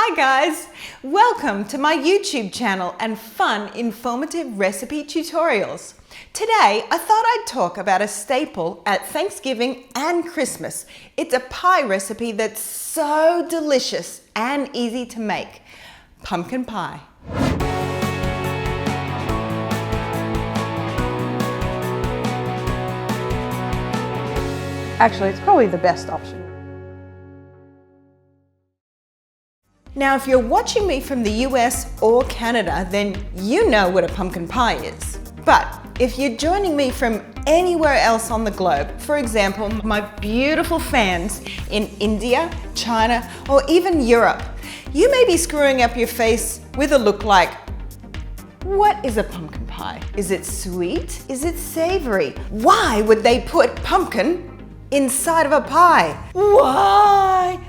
Hi guys! Welcome to my YouTube channel and fun, informative recipe tutorials. Today, I thought I'd talk about a staple at Thanksgiving and Christmas. It's a pie recipe that's so delicious and easy to make. Pumpkin pie. Actually, it's probably the best option. Now, if you're watching me from the US or Canada, then you know what a pumpkin pie is. But if you're joining me from anywhere else on the globe, for example, my beautiful fans in India, China, or even Europe, you may be screwing up your face with a look like, what is a pumpkin pie? Is it sweet? Is it savory? Why would they put pumpkin inside of a pie? Why?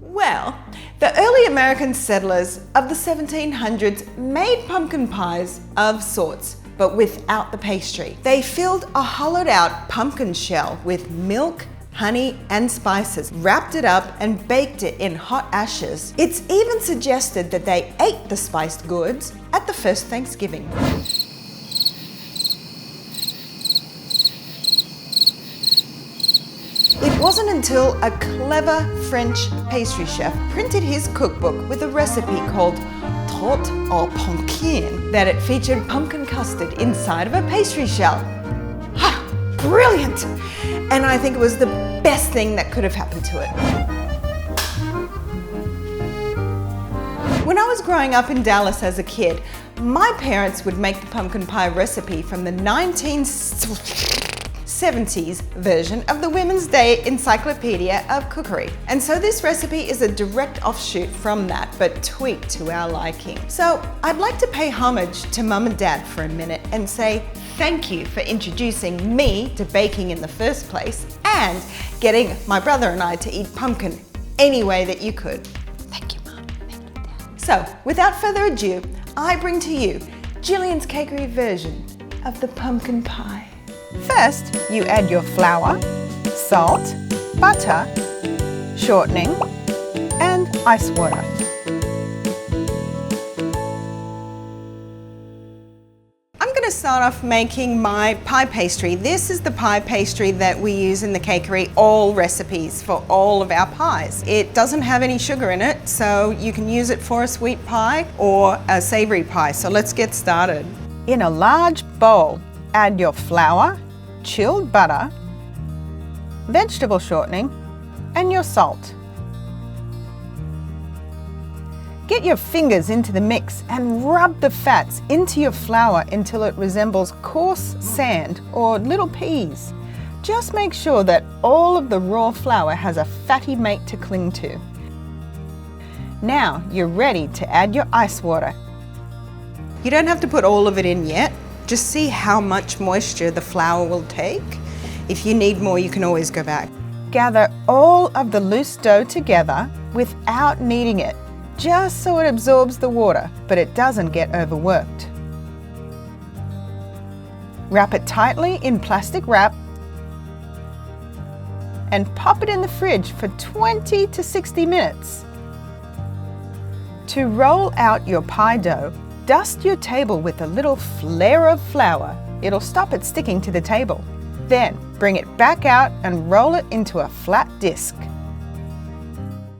Well, the early American settlers of the 1700s made pumpkin pies of sorts, but without the pastry. They filled a hollowed out pumpkin shell with milk, honey, and spices, wrapped it up and baked it in hot ashes. It's even suggested that they ate the spiced goods at the first Thanksgiving. It wasn't until a clever French pastry chef printed his cookbook with a recipe called tarte au pumpkin that it featured pumpkin custard inside of a pastry shell. Ha! Brilliant! And I think it was the best thing that could have happened to it. When I was growing up in Dallas as a kid, my parents would make the pumpkin pie recipe from the 1970s version of the Women's Day Encyclopedia of Cookery. And so this recipe is a direct offshoot from that, but tweaked to our liking. So I'd like to pay homage to Mum and Dad for a minute and say thank you for introducing me to baking in the first place and getting my brother and I to eat pumpkin any way that you could. Thank you, Mum. Thank you, Dad. So without further ado, I bring to you Jillian's cakery version of the pumpkin pie. First, you add your flour, salt, butter, shortening, and ice water. I'm going to start off making my pie pastry. This is the pie pastry that we use in the cakery, all recipes for all of our pies. It doesn't have any sugar in it, so you can use it for a sweet pie or a savory pie. So let's get started. In a large bowl, add your flour, chilled butter, vegetable shortening, and your salt. Get your fingers into the mix and rub the fats into your flour until it resembles coarse sand or little peas. Just make sure that all of the raw flour has a fatty mate to cling to. Now you're ready to add your ice water. You don't have to put all of it in yet. Just see how much moisture the flour will take. If you need more, you can always go back. Gather all of the loose dough together without kneading it, just so it absorbs the water, but it doesn't get overworked. Wrap it tightly in plastic wrap and pop it in the fridge for 20 to 60 minutes. To roll out your pie dough, dust your table with a little flare of flour. It'll stop it sticking to the table. Then bring it back out and roll it into a flat disc.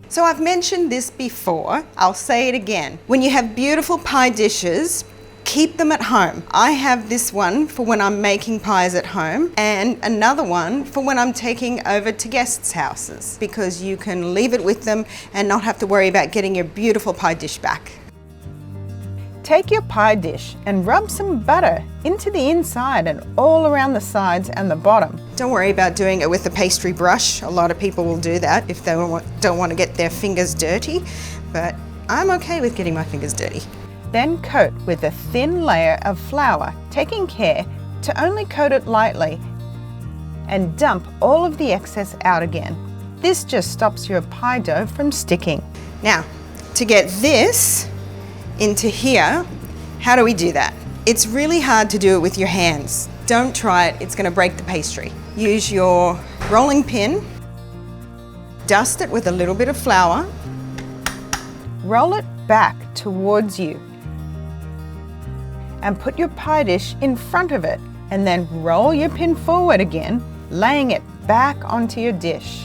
So I've mentioned this before, I'll say it again. When you have beautiful pie dishes, keep them at home. I have this one for when I'm making pies at home and another one for when I'm taking over to guests' houses, because you can leave it with them and not have to worry about getting your beautiful pie dish back. Take your pie dish and rub some butter into the inside and all around the sides and the bottom. Don't worry about doing it with a pastry brush. A lot of people will do that if they don't want to get their fingers dirty, but I'm okay with getting my fingers dirty. Then coat with a thin layer of flour, taking care to only coat it lightly and dump all of the excess out again. This just stops your pie dough from sticking. Now, to get this into here, how do we do that? It's really hard to do it with your hands. Don't try it, it's going to break the pastry. Use your rolling pin, dust it with a little bit of flour, roll it back towards you and put your pie dish in front of it, and then roll your pin forward again, laying it back onto your dish.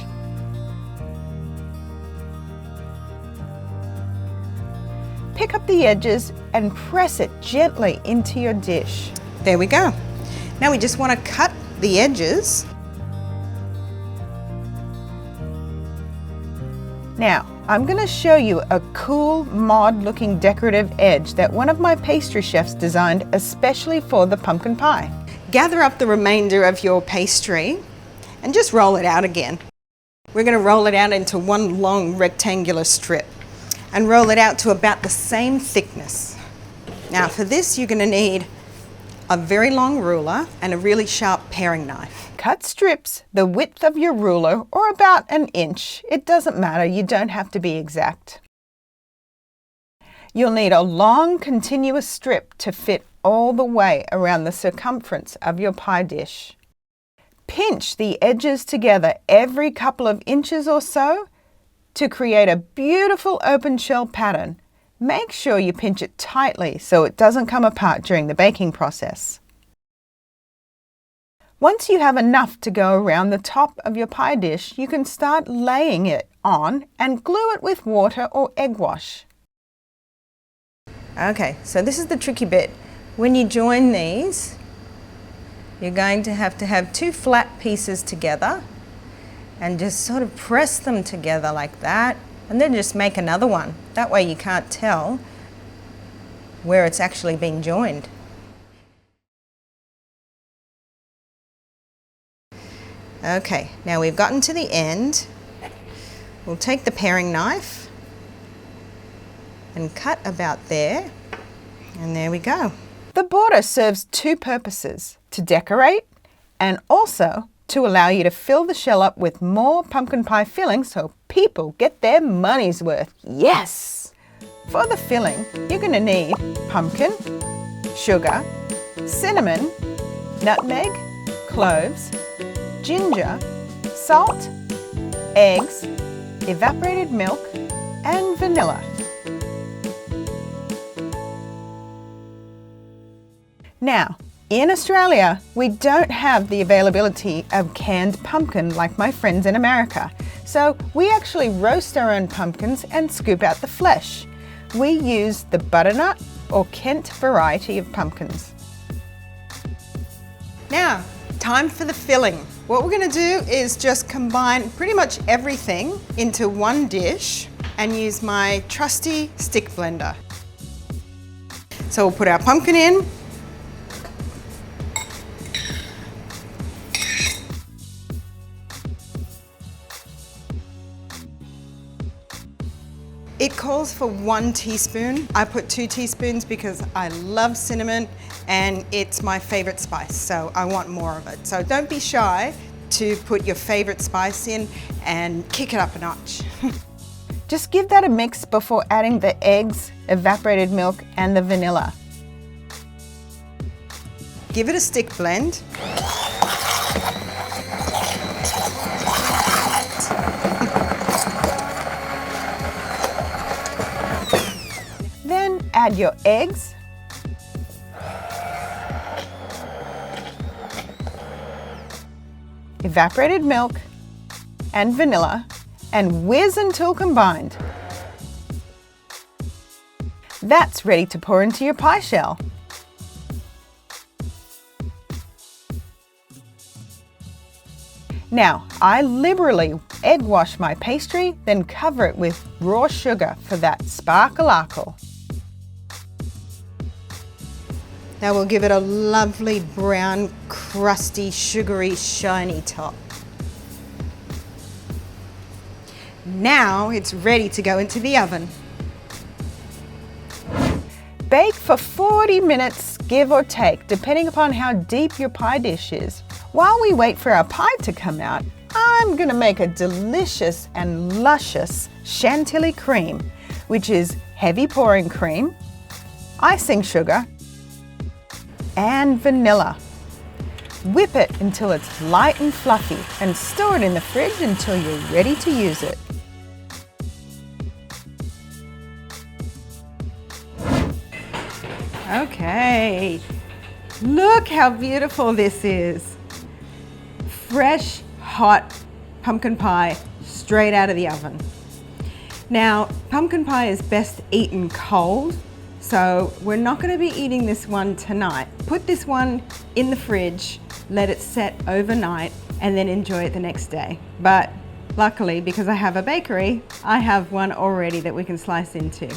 Pick up the edges and press it gently into your dish. There we go. Now we just want to cut the edges. Now, I'm going to show you a cool mod looking decorative edge that one of my pastry chefs designed especially for the pumpkin pie. Gather up the remainder of your pastry and just roll it out again. We're going to roll it out into one long rectangular strip and roll it out to about the same thickness. Now for this you're going to need a very long ruler and a really sharp paring knife. Cut strips the width of your ruler or about an inch. It doesn't matter, you don't have to be exact. You'll need a long continuous strip to fit all the way around the circumference of your pie dish. Pinch the edges together every couple of inches or so to create a beautiful open shell pattern. Make sure you pinch it tightly so it doesn't come apart during the baking process. Once you have enough to go around the top of your pie dish, you can start laying it on and glue it with water or egg wash. Okay, so this is the tricky bit. When you join these, you're going to have two flat pieces together and just sort of press them together like that, and then just make another one. That way you can't tell where it's actually been joined. Okay, now we've gotten to the end. We'll take the paring knife and cut about there, and there we go. The border serves two purposes: to decorate and also to allow you to fill the shell up with more pumpkin pie filling so people get their money's worth. Yes! For the filling, you're going to need pumpkin, sugar, cinnamon, nutmeg, cloves, ginger, salt, eggs, evaporated milk, and vanilla. Now, in Australia, we don't have the availability of canned pumpkin like my friends in America, so we actually roast our own pumpkins and scoop out the flesh. We use the butternut or Kent variety of pumpkins. Now, time for the filling. What we're going to do is just combine pretty much everything into one dish and use my trusty stick blender. So we'll put our pumpkin in. It calls for 1 teaspoon. I put 2 teaspoons because I love cinnamon and it's my favorite spice, so I want more of it. So don't be shy to put your favorite spice in and kick it up a notch. Just give that a mix before adding the eggs, evaporated milk, and the vanilla. Give it a stick blend. Then add your eggs, evaporated milk, and vanilla, and whiz until combined. That's ready to pour into your pie shell. Now, I liberally egg wash my pastry, then cover it with raw sugar for that sparkle-arkle. Now we'll give it a lovely brown, crusty, sugary, shiny top. Now it's ready to go into the oven. Bake for 40 minutes, give or take, depending upon how deep your pie dish is. While we wait for our pie to come out, I'm going to make a delicious and luscious chantilly cream, which is heavy pouring cream, icing sugar, and vanilla. Whip it until it's light and fluffy and store it in the fridge until you're ready to use it. Okay, look how beautiful this is. Fresh, hot pumpkin pie straight out of the oven. Now, pumpkin pie is best eaten cold, so we're not going to be eating this one tonight. Put this one in the fridge, let it set overnight, and then enjoy it the next day. But luckily, because I have a bakery, I have one already that we can slice into.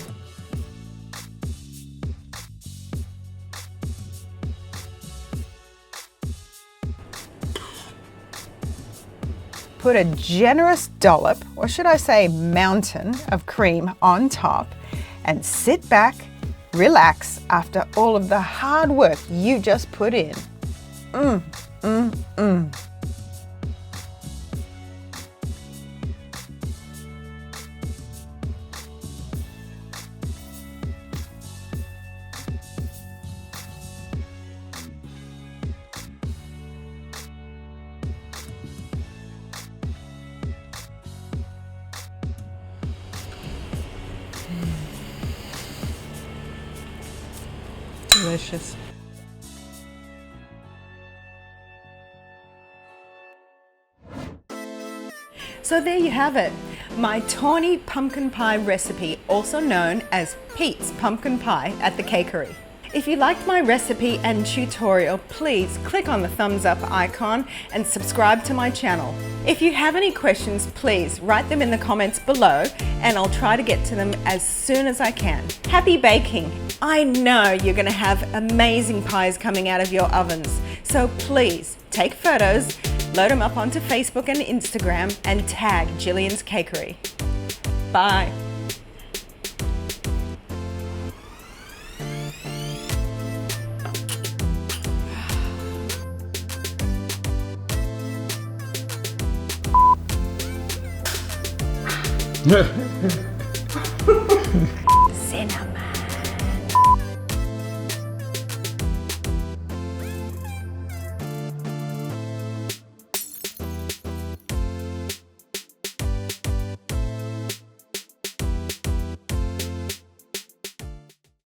Put a generous dollop, or should I say mountain, of cream on top and sit back, relax after all of the hard work you just put in. Delicious. So there you have it, my tawny pumpkin pie recipe, also known as Pete's pumpkin pie at the cakery. If you liked my recipe and tutorial, please click on the thumbs up icon and subscribe to my channel. If you have any questions, please write them in the comments below and I'll try to get to them as soon as I can. Happy baking! I know you're going to have amazing pies coming out of your ovens, so please take photos, load them up onto Facebook and Instagram and tag Jillian's Cakery. Bye! Cinnamon.